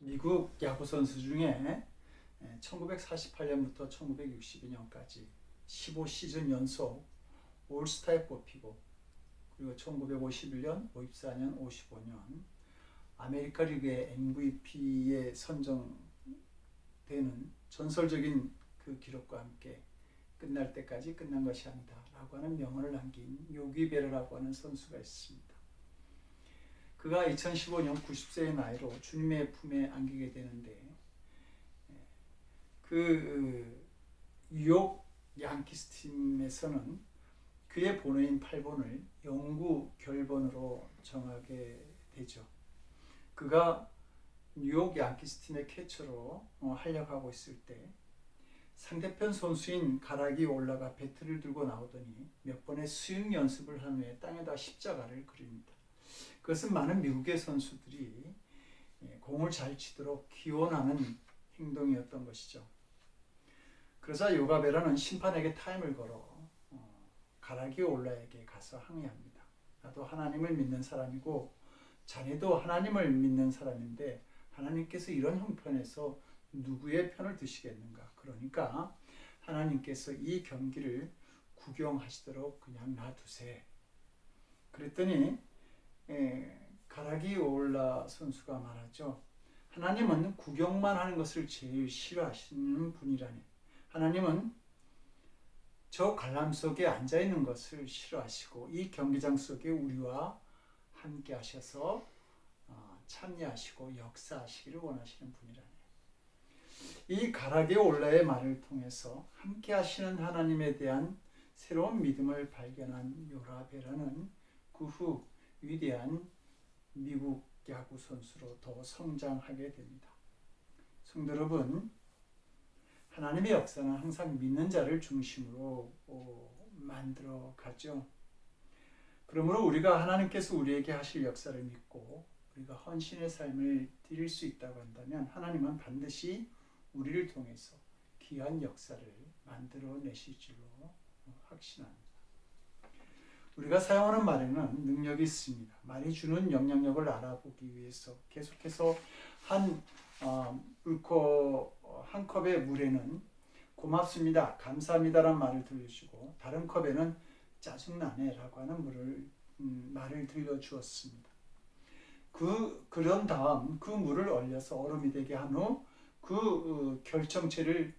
미국 야구 선수 중에 1948년부터 1962년까지 15시즌 연속 올스타에 뽑히고, 그리고 1951년, 54년, 55년 아메리카 리그의 MVP에 선정되는 전설적인 그 기록과 함께 끝날 때까지 끝난 것이 아니다 라고 하는 명언을 남긴 요기 베러라고 하는 선수가 있습니다. 그가 2015년 90세의 나이로 주님의 품에 안기게 되는데, 그 뉴욕 양키스 팀에서는 그의 번호인 8번을 영구 결번으로 정하게 되죠. 그가 뉴욕 양키스 팀의 캐쳐로 활약하고 있을 때 상대편 선수인 가락이 올라가 배트를 들고 나오더니 몇 번의 스윙 연습을 한 후에 땅에다 십자가를 그립니다. 그것은 많은 미국의 선수들이 공을 잘 치도록 기원하는 행동이었던 것이죠. 그러자 요가베라는 심판에게 타임을 걸어 가라기 올라에게 가서 항의합니다. 나도 하나님을 믿는 사람이고 자네도 하나님을 믿는 사람인데 하나님께서 이런 형편에서 누구의 편을 드시겠는가? 그러니까 하나님께서 이 경기를 구경하시도록 그냥 놔두세. 그랬더니 가라기 올라 선수가 말하죠. 하나님은 구경만 하는 것을 제일 싫어하시는 분이라니. 하나님은 저 관람 속에 앉아있는 것을 싫어하시고 이 경기장 속에 우리와 함께 하셔서 참여하시고 역사하시기를 원하시는 분이라니. 이 가라게 올라의 말을 통해서 함께 하시는 하나님에 대한 새로운 믿음을 발견한 요라베라는 그 후 위대한 미국 야구 선수로 더 성장하게 됩니다. 성도 여러분, 하나님의 역사는 항상 믿는 자를 중심으로 만들어 가죠. 그러므로 우리가 하나님께서 우리에게 하실 역사를 믿고 우리가 헌신의 삶을 드릴 수 있다고 한다면 하나님은 반드시 우리를 통해서 귀한 역사를 만들어 내실 줄로 확신합니다. 우리가 사용하는 말에는 능력이 있습니다. 말이 주는 영향력을 알아보기 위해서 계속해서 한 컵의 물에는 고맙습니다, 감사합니다라는 말을 들려주고 다른 컵에는 짜증나네 라고 하는 말을 들려주었습니다. 그런 다음 그 물을 얼려서 얼음이 되게 한 후 그 결정체를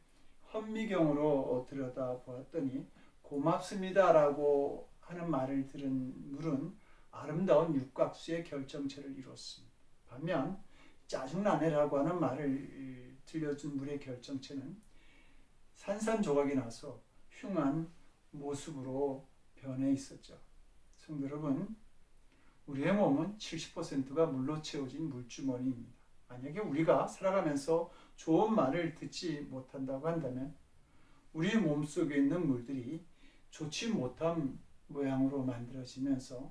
현미경으로 들여다보았더니 고맙습니다라고 하는 말을 들은 물은 아름다운 육각수의 결정체를 이뤘습니다. 반면 짜증나네라고 하는 말을 들려준 물의 결정체는 산산조각이 나서 흉한 모습으로 변해 있었죠. 성도 여러분, 우리의 몸은 70%가 물로 채워진 물주머니입니다. 만약에 우리가 살아가면서 좋은 말을 듣지 못한다고 한다면 우리 몸속에 있는 물들이 좋지 못한 모양으로 만들어지면서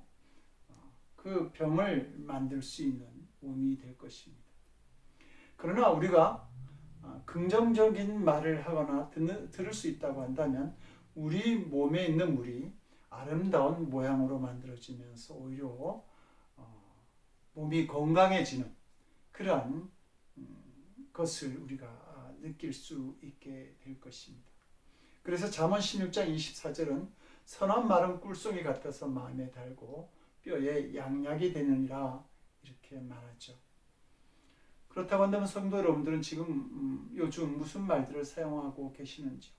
그 병을 만들 수 있는 운이 될 것입니다. 그러나 우리가 긍정적인 말을 하거나 들을 수 있다고 한다면 우리 몸에 있는 물이 아름다운 모양으로 만들어지면서 오히려 몸이 건강해지는 그러한 것을 우리가 느낄 수 있게 될 것입니다. 그래서 잠언 16장 24절은 선한 말은 꿀송이 같아서 마음에 달고 뼈에 양약이 되느니라 이렇게 말하죠. 그렇다고 한다면 성도 여러분들은 지금 요즘 무슨 말들을 사용하고 계시는지요?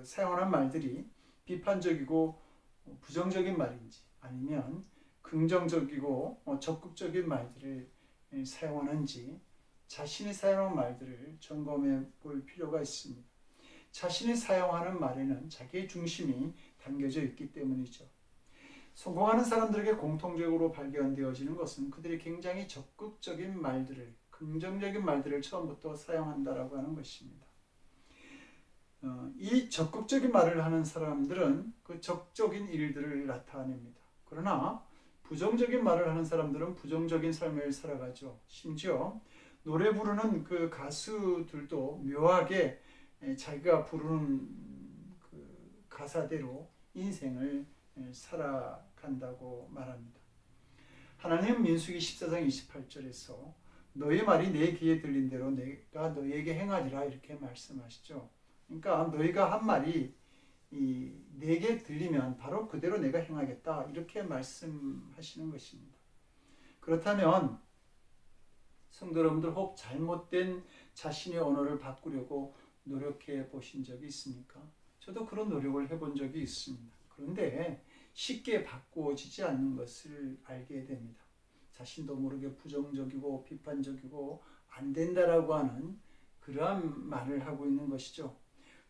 사용하는 말들이 비판적이고 부정적인 말인지 아니면 긍정적이고 적극적인 말들을 사용하는지 자신이 사용하는 말들을 점검해 볼 필요가 있습니다. 자신이 사용하는 말에는 자기의 중심이 담겨져 있기 때문이죠. 성공하는 사람들에게 공통적으로 발견되어지는 것은 그들이 굉장히 적극적인 말들을, 긍정적인 말들을 처음부터 사용한다라고 하는 것입니다. 이 적극적인 말을 하는 사람들은 그 적적인 일들을 나타냅니다. 그러나 부정적인 말을 하는 사람들은 부정적인 삶을 살아가죠. 심지어 노래 부르는 그 가수들도 묘하게 자기가 부르는 그 가사대로 인생을 살아간다고 말합니다. 하나님은 민수기 14장 28절에서 너희 말이 내 귀에 들린 대로 내가 너희에게 행하리라 이렇게 말씀하시죠. 그러니까 너희가 한 말이 내게 들리면 바로 그대로 내가 행하겠다 이렇게 말씀하시는 것입니다. 그렇다면 성도 여러분들 혹 잘못된 자신의 언어를 바꾸려고 노력해 보신 적이 있습니까? 저도 그런 노력을 해본 적이 있습니다. 그런데 쉽게 바꾸어지지 않는 것을 알게 됩니다. 자신도 모르게 부정적이고 비판적이고 안 된다라고 하는 그러한 말을 하고 있는 것이죠.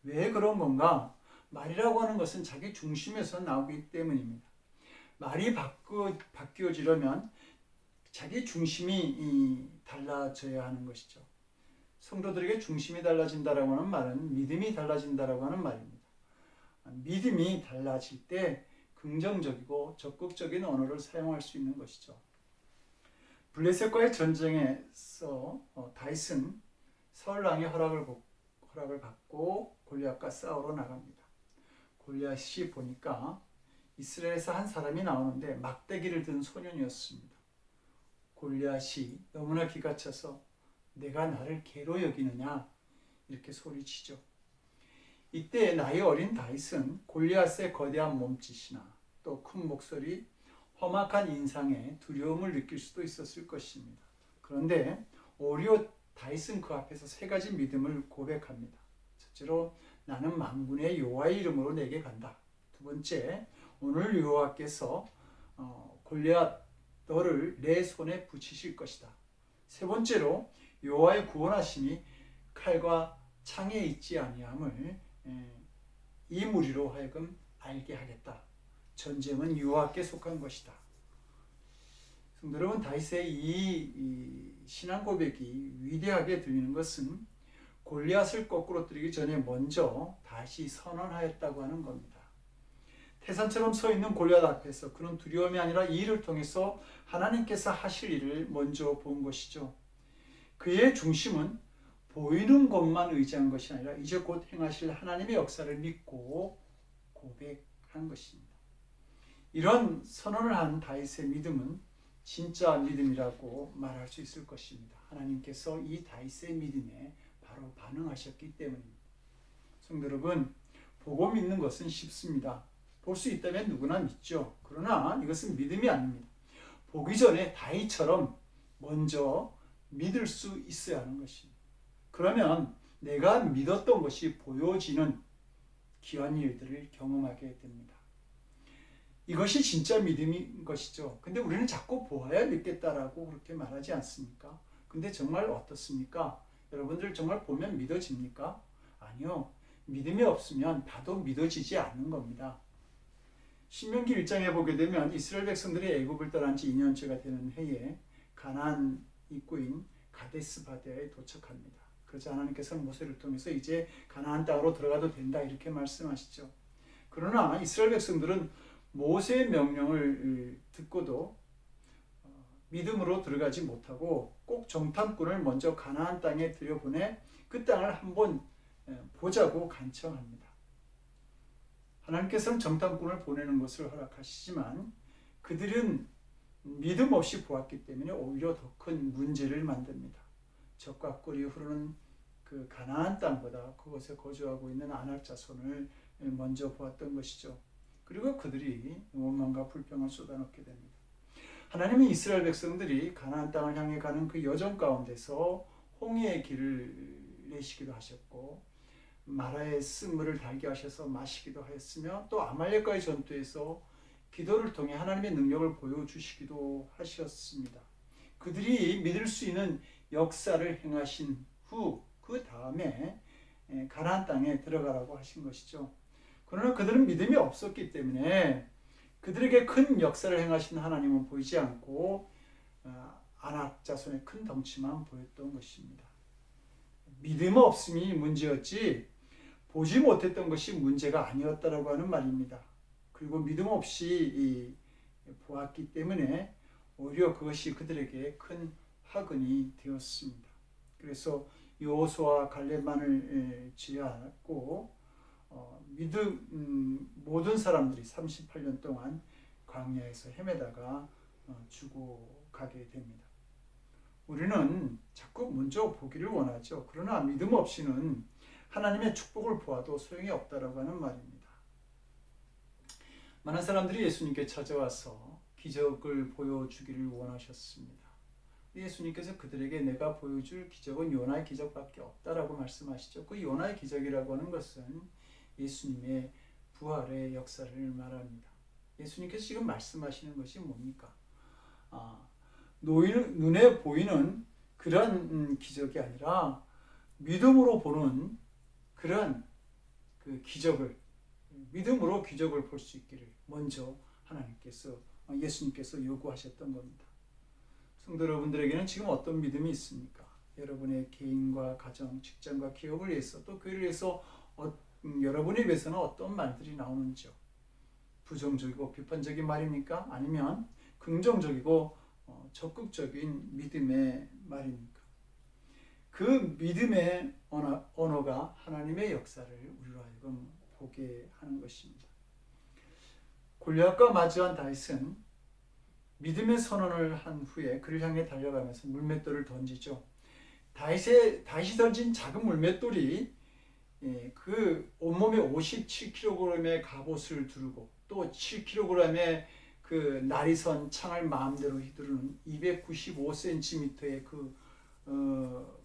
왜 그런 건가? 말이라고 하는 것은 자기 중심에서 나오기 때문입니다. 말이 바뀌어지려면 자기 중심이 달라져야 하는 것이죠. 성도들에게 중심이 달라진다라고 하는 말은 믿음이 달라진다라고 하는 말입니다. 믿음이 달라질 때 긍정적이고 적극적인 언어를 사용할 수 있는 것이죠. 블레셋과의 전쟁에서 다윗은 사울 왕의 허락을 받고 골리앗과 싸우러 나갑니다. 골리앗이 보니까 이스라엘에서 한 사람이 나오는데 막대기를 든 소년이었습니다. 골리앗이 너무나 기가 차서 내가 나를 개로 여기느냐 이렇게 소리치죠. 이때 나이 어린 다윗은 골리앗의 거대한 몸짓이나 또 큰 목소리, 험악한 인상에 두려움을 느낄 수도 있었을 것입니다. 그런데 오히려 다윗은 그 앞에서 세 가지 믿음을 고백합니다. 첫째로 나는 만군의 여호와의 이름으로 내게 간다. 두 번째, 오늘 여호와께서 골리앗 너를 내 손에 붙이실 것이다. 세 번째로 여호와의 구원하심이 칼과 창에 있지 아니함을 이 무리로 하여금 알게 하겠다. 전쟁은 여호와께 속한 것이다. 성도 여러분, 다윗의 이 신앙 고백이 위대하게 들리는 것은 골리앗을 거꾸로뜨리기 전에 먼저 다시 선언하였다고 하는 겁니다. 태산처럼 서 있는 골리앗 앞에서 그는 두려움이 아니라 이 일을 통해서 하나님께서 하실 일을 먼저 본 것이죠. 그의 중심은 보이는 것만 의지한 것이 아니라 이제 곧 행하실 하나님의 역사를 믿고 고백한 것입니다. 이런 선언을 한 다윗의 믿음은 진짜 믿음이라고 말할 수 있을 것입니다. 하나님께서 이 다윗의 믿음에 바로 반응하셨기 때문입니다. 성도 여러분, 보고 믿는 것은 쉽습니다. 볼 수 있다면 누구나 믿죠. 그러나 이것은 믿음이 아닙니다. 보기 전에 다윗처럼 먼저 믿을 수 있어야 하는 것입니다. 그러면 내가 믿었던 것이 보여지는 귀한 일들을 경험하게 됩니다. 이것이 진짜 믿음인 것이죠. 근데 우리는 자꾸 보아야 믿겠다라고 그렇게 말하지 않습니까? 근데 정말 어떻습니까? 여러분들 정말 보면 믿어집니까? 아니요. 믿음이 없으면 봐도 믿어지지 않는 겁니다. 신명기 1장에 보게 되면 이스라엘 백성들이 애굽을 떠난 지 2년째가 되는 해에 가나안 입구인 가데스 바네아에 도착합니다. 그래서 하나님께서는 모세를 통해서 이제 가나안 땅으로 들어가도 된다 이렇게 말씀하시죠. 그러나 이스라엘 백성들은 모세의 명령을 듣고도 믿음으로 들어가지 못하고 꼭 정탐꾼을 먼저 가나안 땅에 들여보내 그 땅을 한번 보자고 간청합니다. 하나님께서는 정탐꾼을 보내는 것을 허락하시지만 그들은 믿음 없이 보았기 때문에 오히려 더 큰 문제를 만듭니다. 젖과 꿀이 흐르는 그 가나안 땅보다 그곳에 거주하고 있는 아낙 자손을 먼저 보았던 것이죠. 그리고 그들이 원망과 불평을 쏟아놓게 됩니다. 하나님은 이스라엘 백성들이 가나안 땅을 향해 가는 그 여정 가운데서 홍해의 길을 내시기도 하셨고 마라의 쓴물을 달게 하셔서 마시기도 하였으며 또 아말렉과의 전투에서 기도를 통해 하나님의 능력을 보여주시기도 하셨습니다. 그들이 믿을 수 있는 역사를 행하신 후 그 다음에 가나안 땅에 들어가라고 하신 것이죠. 그러나 그들은 믿음이 없었기 때문에 그들에게 큰 역사를 행하신 하나님은 보이지 않고 아낙 자손의 큰 덩치만 보였던 것입니다. 믿음 없음이 문제였지 보지 못했던 것이 문제가 아니었다라고 하는 말입니다. 그리고 믿음 없이 보았기 때문에 오히려 그것이 그들에게 큰 화근이 되었습니다. 그래서 여호수아와 갈렙만을 제외하고 모든 사람들이 38년 동안 광야에서 헤매다가 주고 가게 됩니다. 우리는 자꾸 먼저 보기를 원하죠. 그러나 믿음 없이는 하나님의 축복을 보아도 소용이 없다라고 하는 말입니다. 많은 사람들이 예수님께 찾아와서 기적을 보여주기를 원하셨습니다. 예수님께서 그들에게 내가 보여줄 기적은 요나의 기적밖에 없다라고 말씀하시죠. 그 요나의 기적이라고 하는 것은 예수님의 부활의 역사를 말합니다. 예수님께서 지금 말씀하시는 것이 뭡니까? 눈에 보이는 그런 기적이 아니라 믿음으로 보는 그런 그 기적을, 믿음으로 기적을 볼 수 있기를 먼저 예수님께서 요구하셨던 겁니다. 성도 여러분들에게는 지금 어떤 믿음이 있습니까? 여러분의 개인과 가정, 직장과 기업을 위해서, 또 교회를 위해서 여러분에 대해서는 어떤 말들이 나오는지요? 부정적이고 비판적인 말입니까? 아니면 긍정적이고 적극적인 믿음의 말입니까? 그 믿음의 언어가 하나님의 역사를 우리로 하여금 보게 하는 것입니다. 골리앗과 마주한 다윗은 믿음의 선언을 한 후에 그를 향해 달려가면서 물맷돌을 던지죠. 다윗이 던진 작은 물맷돌이 그 온몸에 57kg의 갑옷을 두르고 또 7kg의 그 나리선 창을 마음대로 휘두르는 295cm의 그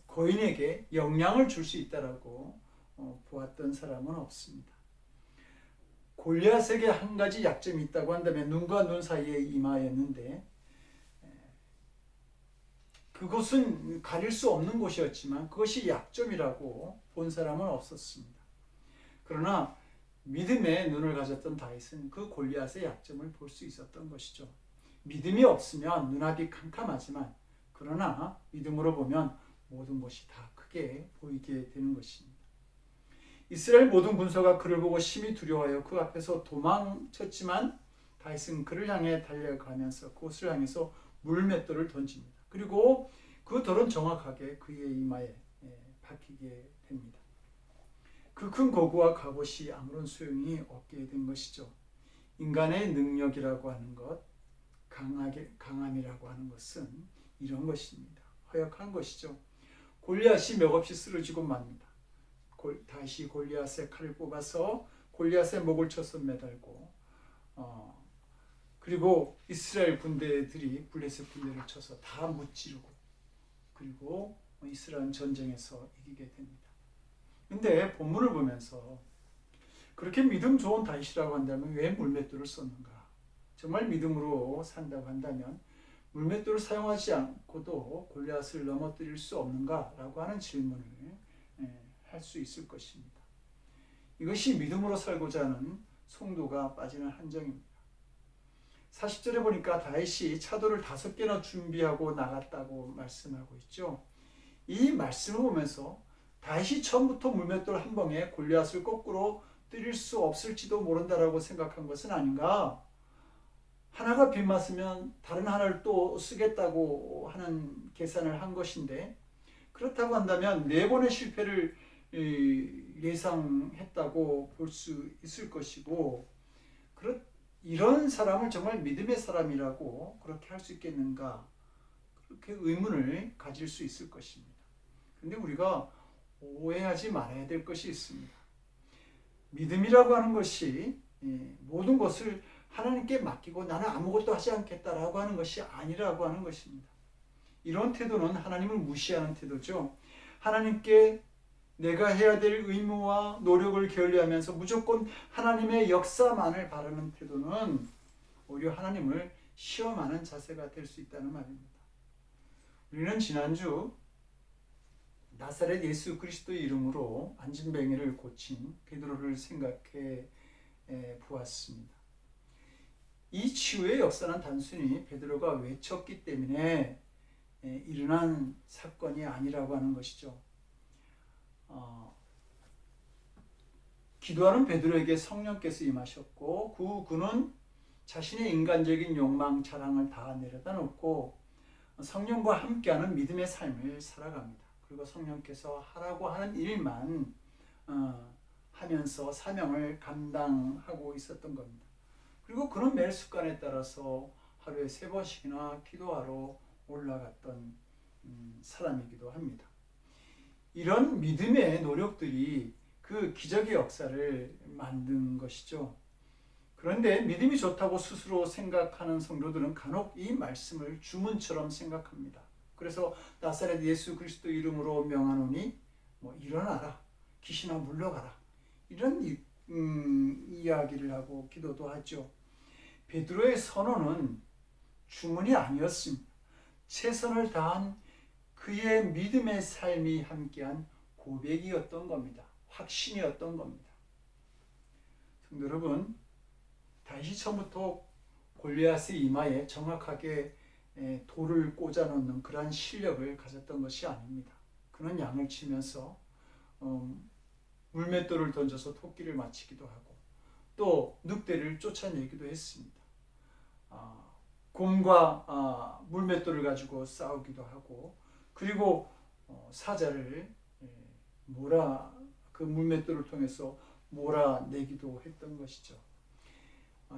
거인에게 영향을 줄 수 있다라고 보았던 사람은 없습니다. 골리앗에게 한 가지 약점이 있다고 한다면 눈과 눈 사이의 이마였는데, 그것은 가릴 수 없는 곳이었지만 그것이 약점이라고 본 사람은 없었습니다. 그러나 믿음의 눈을 가졌던 다윗은 그 골리앗의 약점을 볼 수 있었던 것이죠. 믿음이 없으면 눈앞이 캄캄하지만 그러나 믿음으로 보면 모든 것이 다 크게 보이게 되는 것입니다. 이스라엘 모든 군사가 그를 보고 심히 두려워하여 그 앞에서 도망쳤지만 다윗은 그를 향해 달려가면서 그곳을 향해서 물맷돌을 던집니다. 그리고 그 돌은 정확하게 그의 이마에 박히게 됩니다. 그 큰 거구와 갑옷이 아무런 소용이 없게 된 것이죠. 인간의 능력이라고 하는 것, 강함이라고 하는 것은 이런 것입니다. 허약한 것이죠. 골리앗이 맥없이 쓰러지고 맙니다. 다시 골리앗의 칼을 뽑아서 골리앗의 목을 쳐서 매달고 그리고 이스라엘 군대들이 블레셋 군대를 쳐서 다 무찌르고 그리고 이스라엘 전쟁에서 이기게 됩니다. 근데 본문을 보면서 그렇게 믿음 좋은 다윗이라고 한다면 왜 물맷돌을 썼는가? 정말 믿음으로 산다고 한다면 물맷돌을 사용하지 않고도 골리앗을 넘어뜨릴 수 없는가라고 하는 질문을 할 수 있을 것입니다. 이것이 믿음으로 살고자 하는 성도가 빠지는 한정입니다. 40절에 보니까 다윗이 차도를 5개나 준비하고 나갔다고 말씀하고 있죠. 이 말씀을 보면서 다윗이 처음부터 물맷돌 한 방에 골리앗을 거꾸로 때릴 수 없을지도 모른다라고 생각한 것은 아닌가? 하나가 빗맞으면 다른 하나를 또 쓰겠다고 하는 계산을 한 것인데, 그렇다고 한다면 4번의 실패를 예상했다고 볼 수 있을 것이고, 이런 사람을 정말 믿음의 사람이라고 그렇게 할 수 있겠는가? 그렇게 의문을 가질 수 있을 것입니다. 그런데 우리가 오해하지 말아야 될 것이 있습니다. 믿음이라고 하는 것이 모든 것을 하나님께 맡기고 나는 아무것도 하지 않겠다라고 하는 것이 아니라고 하는 것입니다. 이런 태도는 하나님을 무시하는 태도죠. 하나님께 내가 해야 될 의무와 노력을 게을리하면서 무조건 하나님의 역사만을 바라는 태도는 오히려 하나님을 시험하는 자세가 될 수 있다는 말입니다. 우리는 지난주 나사렛 예수 그리스도의 이름으로 안진뱅이를 고친 베드로를 생각해 보았습니다. 이 치유의 역사는 단순히 베드로가 외쳤기 때문에 일어난 사건이 아니라고 하는 것이죠. 기도하는 베드로에게 성령께서 임하셨고 그는 자신의 인간적인 욕망, 자랑을 다 내려다 놓고 성령과 함께하는 믿음의 삶을 살아갑니다. 그리고 성령께서 하라고 하는 일만 하면서 사명을 감당하고 있었던 겁니다. 그리고 그는 매일 습관에 따라서 하루에 3번씩이나 기도하러 올라갔던 사람이기도 합니다. 이런 믿음의 노력들이 그 기적의 역사를 만든 것이죠. 그런데 믿음이 좋다고 스스로 생각하는 성도들은 간혹 이 말씀을 주문처럼 생각합니다. 그래서 나사렛 예수 그리스도 이름으로 명하노니 일어나라, 귀신아 물러가라, 이런 이야기를 하고 기도도 하죠. 베드로의 선언은 주문이 아니었습니다. 최선을 다한 그의 믿음의 삶이 함께한 고백이었던 겁니다. 확신이었던 겁니다. 성도 여러분, 다시 처음부터 골리앗의 이마에 정확하게 돌을 꽂아 놓는 그러한 실력을 가졌던 것이 아닙니다. 그는 양을 치면서 물맷돌을 던져서 토끼를 맞히기도 하고 또 늑대를 쫓아내기도 했습니다. 곰과 물맷돌을 가지고 싸우기도 하고 그리고 사자를 그 물맷돌을 통해서 몰아내기도 했던 것이죠.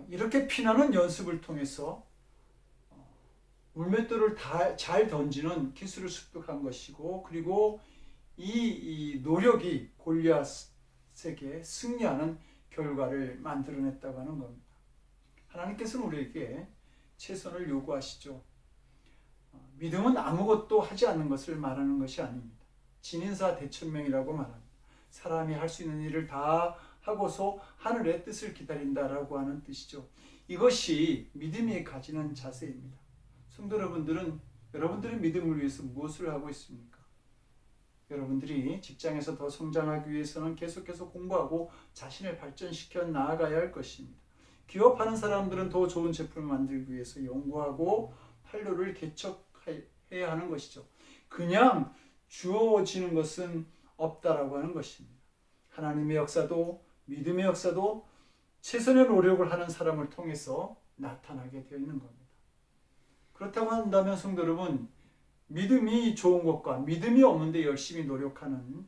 이렇게 피나는 연습을 통해서 물맷돌을 잘 던지는 기술을 습득한 것이고 그리고 이 노력이 골리앗에게 승리하는 결과를 만들어냈다고 하는 겁니다. 하나님께서는 우리에게 최선을 요구하시죠. 믿음은 아무것도 하지 않는 것을 말하는 것이 아닙니다. 진인사 대천명이라고 말합니다. 사람이 할 수 있는 일을 다 하고서 하늘의 뜻을 기다린다라고 하는 뜻이죠. 이것이 믿음이 가지는 자세입니다. 성도 여러분들은 여러분들의 믿음을 위해서 무엇을 하고 있습니까? 여러분들이 직장에서 더 성장하기 위해서는 계속해서 공부하고 자신을 발전시켜 나아가야 할 것입니다. 기업하는 사람들은 더 좋은 제품을 만들기 위해서 연구하고 판로를 개척해야 하는 것이죠. 그냥 주어지는 것은 없다라고 하는 것입니다. 하나님의 역사도 믿음의 역사도 최선의 노력을 하는 사람을 통해서 나타나게 되어 있는 겁니다. 그렇다고 한다면 성도 여러분, 믿음이 좋은 것과 믿음이 없는데 열심히 노력하는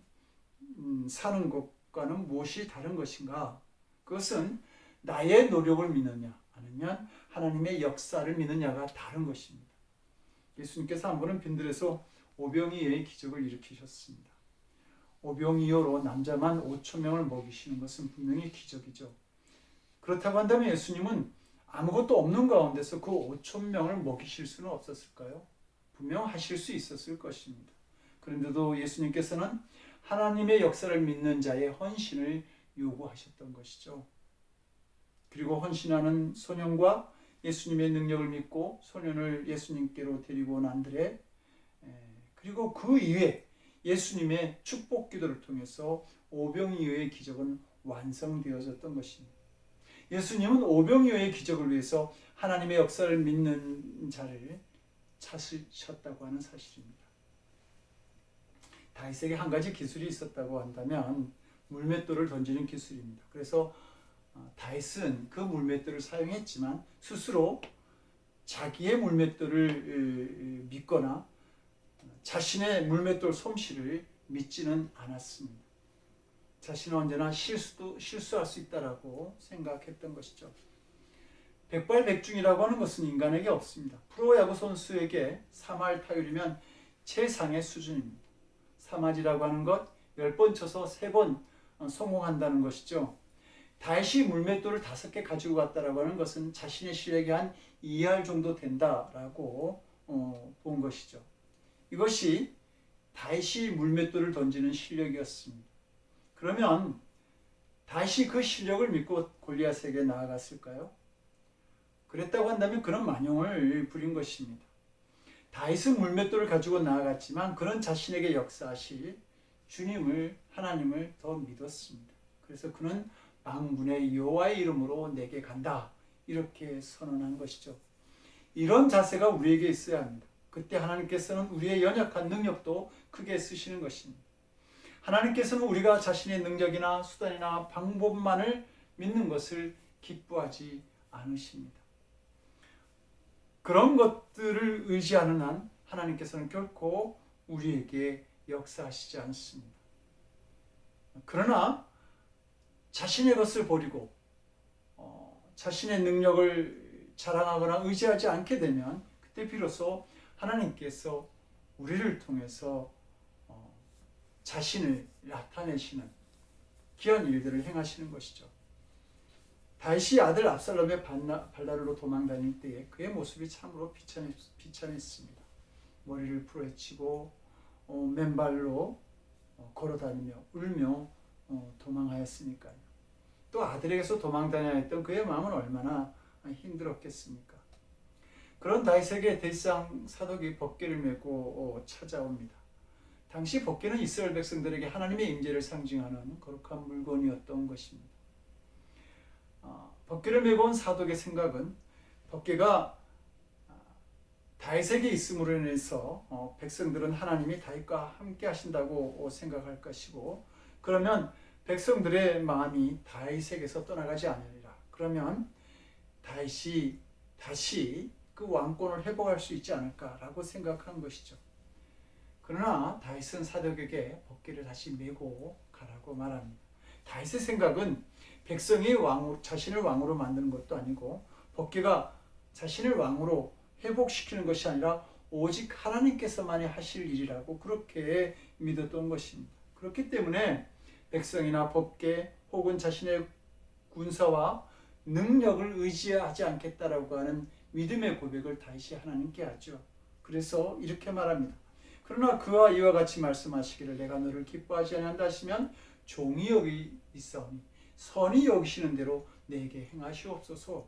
사는 것과는 무엇이 다른 것인가? 그것은 나의 노력을 믿느냐 아니면 하나님의 역사를 믿느냐가 다른 것입니다. 예수님께서 한 번은 빈들에서 오병이어의 기적을 일으키셨습니다. 오병이어로 남자만 5,000명을 먹이시는 것은 분명히 기적이죠. 그렇다고 한다면 예수님은 아무것도 없는 가운데서 그 5,000명을 먹이실 수는 없었을까요? 분명 하실 수 있었을 것입니다. 그런데도 예수님께서는 하나님의 역사를 믿는 자의 헌신을 요구하셨던 것이죠. 그리고 헌신하는 소년과 예수님의 능력을 믿고 소년을 예수님께로 데리고 온 안드레, 그리고 그 이후에 예수님의 축복 기도를 통해서 오병이어의 기적은 완성되어졌던 것입니다. 예수님은 오병이어의 기적을 위해서 하나님의 역사를 믿는 자를 찾으셨다고 하는 사실입니다. 다윗에게 한 가지 기술이 있었다고 한다면 물맷돌을 던지는 기술입니다. 그래서 다윗은 그 물맷돌을 사용했지만 스스로 자기의 물맷돌을 믿거나 자신의 물맷돌 솜씨를 믿지는 않았습니다. 자신은 언제나 실수할 수 있다라고 생각했던 것이죠. 백발백중이라고 하는 것은 인간에게 없습니다. 프로야구 선수에게 3할 타율이면 최상의 수준입니다. 3할이라고 하는 것 10번 쳐서 3번 성공한다는 것이죠. 다윗이 물맷돌을 5개 가지고 갔다라고 하는 것은 자신의 실력이 한 2할 정도 된다라고 본 것이죠. 이것이 다윗이 물맷돌을 던지는 실력이었습니다. 그러면 다윗이 그 실력을 믿고 골리앗에게 나아갔을까요? 그랬다고 한다면 그런 만용을 부린 것입니다. 다윗은 물맷돌을 가지고 나아갔지만 그는 자신에게 역사하실 주님을, 하나님을 더 믿었습니다. 그래서 그는 만군의 여호와의 이름으로 내게 간다, 이렇게 선언한 것이죠. 이런 자세가 우리에게 있어야 합니다. 그때 하나님께서는 우리의 연약한 능력도 크게 쓰시는 것입니다. 하나님께서는 우리가 자신의 능력이나 수단이나 방법만을 믿는 것을 기뻐하지 않으십니다. 그런 것들을 의지하는 한 하나님께서는 결코 우리에게 역사하시지 않습니다. 그러나 자신의 것을 버리고 자신의 능력을 자랑하거나 의지하지 않게 되면 그때 비로소 하나님께서 우리를 통해서 자신을 나타내시는 귀한 일들을 행하시는 것이죠. 다윗이 아들 압살롬의 발나루로 도망다닐 때에 그의 모습이 참으로 비참했습니다. 머리를 풀어헤치고 맨발로 걸어다니며 울며 도망하였으니까요. 또 아들에게서 도망다녀야 했던 그의 마음은 얼마나 힘들었겠습니까? 그런 다윗에게 대상 사독이 법궤를 메고 찾아옵니다. 당시 법궤는 이스라엘 백성들에게 하나님의 임재를 상징하는 거룩한 물건이었던 것입니다. 법궤를 메고 온 사독의 생각은 법궤가 다윗에게 있음으로 인해서 백성들은 하나님이 다윗과 함께 하신다고 생각할 것이고, 그러면 백성들의 마음이 다윗에게서 떠나가지 않으리라. 그러면 다윗이 다시 그 왕권을 회복할 수 있지 않을까라고 생각한 것이죠. 그러나 다윗은 사독에게 법궤를 다시 메고 가라고 말합니다. 다윗의 생각은 백성이 자신을 왕으로 만드는 것도 아니고 법궤가 자신을 왕으로 회복시키는 것이 아니라 오직 하나님께서만이 하실 일이라고 그렇게 믿었던 것입니다. 그렇기 때문에 백성이나 법궤 혹은 자신의 군사와 능력을 의지하지 않겠다라고 하는 믿음의 고백을 다윗이 하나님께 하죠. 그래서 이렇게 말합니다. 그러나 그와 이와 같이 말씀하시기를 내가 너를 기뻐하지 아니한다 하시면 종이 여기 있사오니 선이 여기시는 대로 내게 행하시옵소서.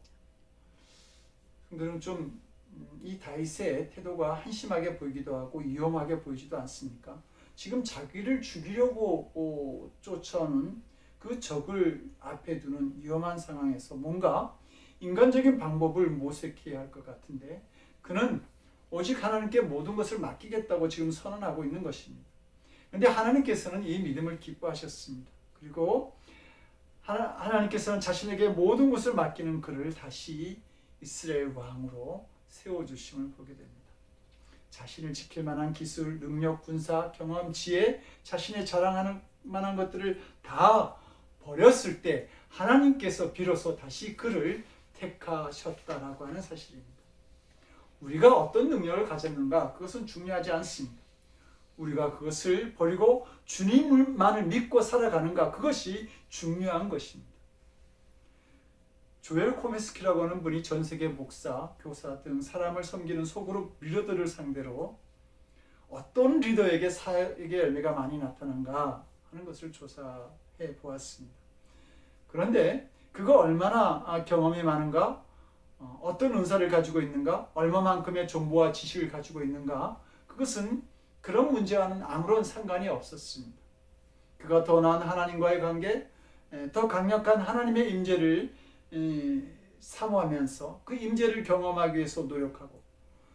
성도는 좀 이 다윗의 태도가 한심하게 보이기도 하고 위험하게 보이지도 않습니까? 지금 자기를 죽이려고 쫓아오는 그 적을 앞에 두는 위험한 상황에서 뭔가 인간적인 방법을 모색해야 할 것 같은데 그는 오직 하나님께 모든 것을 맡기겠다고 지금 선언하고 있는 것입니다. 그런데 하나님께서는 이 믿음을 기뻐하셨습니다. 그리고 하나님께서는 자신에게 모든 것을 맡기는 그를 다시 이스라엘 왕으로 세워주심을 보게 됩니다. 자신을 지킬 만한 기술, 능력, 군사, 경험, 지혜, 자신의 자랑하는 만한 것들을 다 버렸을 때 하나님께서 비로소 다시 그를 택하셨다라고 하는 사실입니다. 우리가 어떤 능력을 가졌는가 그것은 중요하지 않습니다. 우리가 그것을 버리고 주님만을 믿고 살아가는가 그것이 중요한 것입니다. 조엘 코메스키라고 하는 분이 전 세계 목사, 교사 등 사람을 섬기는 소그룹 리더들을 상대로 어떤 리더에게 사역의 열매가 많이 나타난가 하는 것을 조사해 보았습니다. 그런데 그가 얼마나 경험이 많은가, 어떤 은사를 가지고 있는가, 얼마만큼의 정보와 지식을 가지고 있는가, 그것은 그런 문제와는 아무런 상관이 없었습니다. 그가 더 나은 하나님과의 관계, 더 강력한 하나님의 임재를 사모하면서 그 임재를 경험하기 위해서 노력하고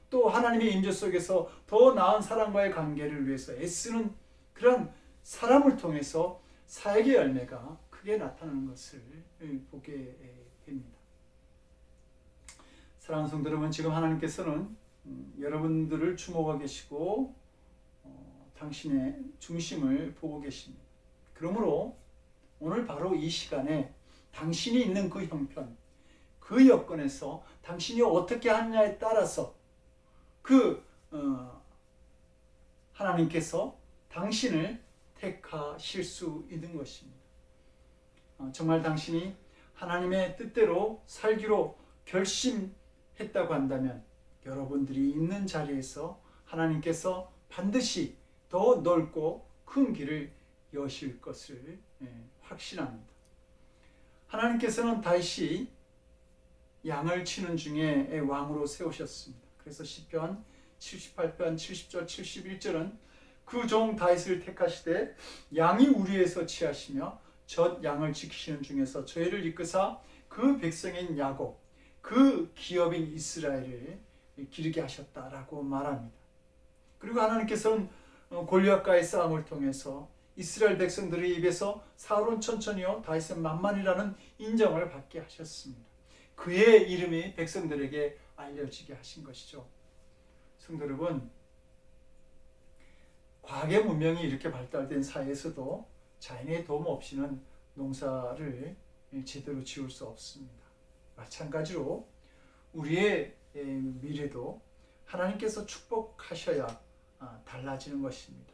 또 하나님의 임재 속에서 더 나은 사람과의 관계를 위해서 애쓰는 그런 사람을 통해서 사역의 열매가 크게 나타나는 것을 보게 됩니다. 사랑하는 성도 여러분, 지금 하나님께서는 여러분들을 주목하고 계시고 당신의 중심을 보고 계십니다. 그러므로 오늘 바로 이 시간에 당신이 있는 그 형편, 그 여건에서 당신이 어떻게 하느냐에 따라서 하나님께서 당신을 택하실 수 있는 것입니다. 정말 당신이 하나님의 뜻대로 살기로 결심했다고 한다면 여러분들이 있는 자리에서 하나님께서 반드시 더 넓고 큰 길을 여실 것을 확신합니다. 하나님께서는 다윗이 양을 치는 중에 왕으로 세우셨습니다. 그래서 시편 78편 70절 71절은 그 종 다윗을 택하시되 양이 우리에서 취하시며 젖 양을 지키시는 중에서 저희를 이끄사 그 백성인 야곱 그 기업인 이스라엘을 기르게 하셨다라고 말합니다. 그리고 하나님께서는 골리앗과의 싸움을 통해서 이스라엘 백성들의 입에서 사울은 천천히요 다윗은 만만이라는 인정을 받게 하셨습니다. 그의 이름이 백성들에게 알려지게 하신 것이죠. 성도 여러분, 과학의 문명이 이렇게 발달된 사회에서도 자연의 도움 없이는 농사를 제대로 지을 수 없습니다. 마찬가지로 우리의 미래도 하나님께서 축복하셔야 달라지는 것입니다.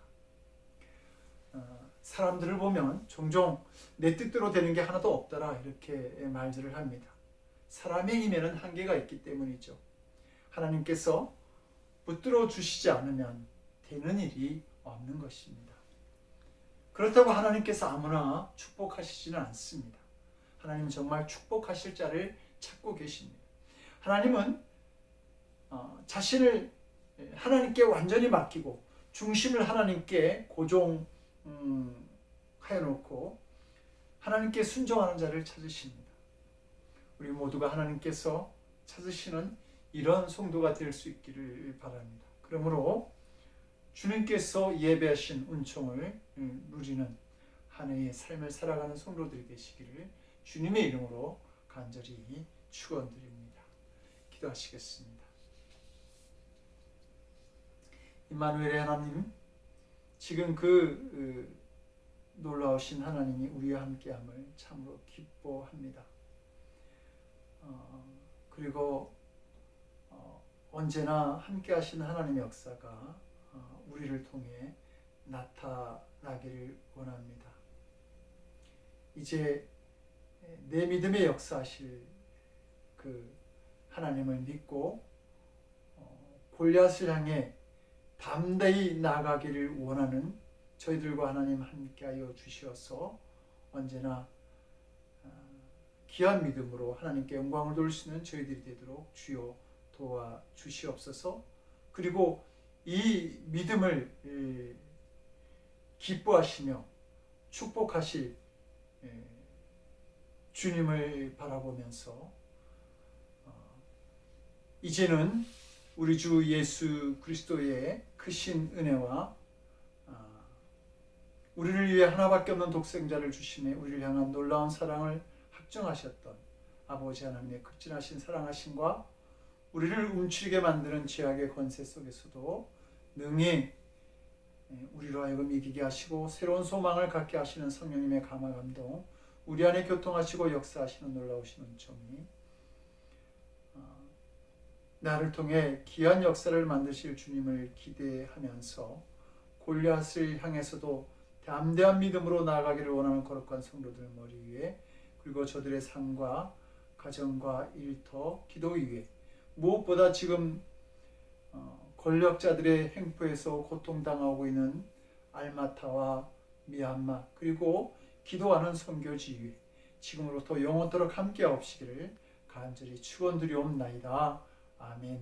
사람들을 보면 종종 내 뜻대로 되는 게 하나도 없더라 이렇게 말들을 합니다. 사람의 힘에는 한계가 있기 때문이죠. 하나님께서 붙들어 주시지 않으면 되는 일이 없는 것입니다. 그렇다고 하나님께서 아무나 축복하시지는 않습니다. 하나님은 정말 축복하실 자를 찾고 계십니다. 하나님은 자신을 하나님께 완전히 맡기고 중심을 하나님께 고정하여 놓고 하나님께 순종하는 자를 찾으십니다. 우리 모두가 하나님께서 찾으시는 이런 성도가 될 수 있기를 바랍니다. 그러므로 주님께서 예배하신 은총을 누리는 한 해의 삶을 살아가는 성도들이 되시기를 주님의 이름으로 간절히 축원드립니다. 기도하시겠습니다. 임마누엘의 하나님, 지금 그 놀라우신 하나님이 우리와 함께함을 참으로 기뻐합니다. 그리고 언제나 함께하신 하나님의 역사가 우리를 통해 나타나기를 원합니다. 이제 내 믿음에 역사하실 그 하나님을 믿고 골리앗을 향해 담대히 나아가기를 원하는 저희들과 하나님 함께하여 주시어서 언제나 귀한 믿음으로 하나님께 영광을 돌릴 수 있는 저희들이 되도록 주여 도와주시옵소서. 그리고 이 믿음을 기뻐하시며 축복하실 주님을 바라보면서 이제는 우리 주 예수 그리스도의 크신 은혜와 우리를 위해 하나밖에 없는 독생자를 주심에 우리를 향한 놀라운 사랑을 확정하셨던 아버지 하나님의 극진하신 사랑하심과 우리를 움츠리게 만드는 죄악의 권세 속에서도 능히 우리로 하여금 이기게 하시고 새로운 소망을 갖게 하시는 성령님의 감화 감동, 우리 안에 교통하시고 역사하시는 놀라우신 은총이 나를 통해 귀한 역사를 만드실 주님을 기대하면서 골리앗을 향해서도 담대한 믿음으로 나아가기를 원하는 거룩한 성도들 머리 위에, 그리고 저들의 삶과 가정과 일터, 기도 위에, 무엇보다 지금 권력자들의 행포에서 고통당하고 있는 알마타와 미얀마, 그리고 기도하는 선교지 위에 지금으로부터 영원토록 함께하옵시기를 간절히 축원드리옵나이다. 아멘.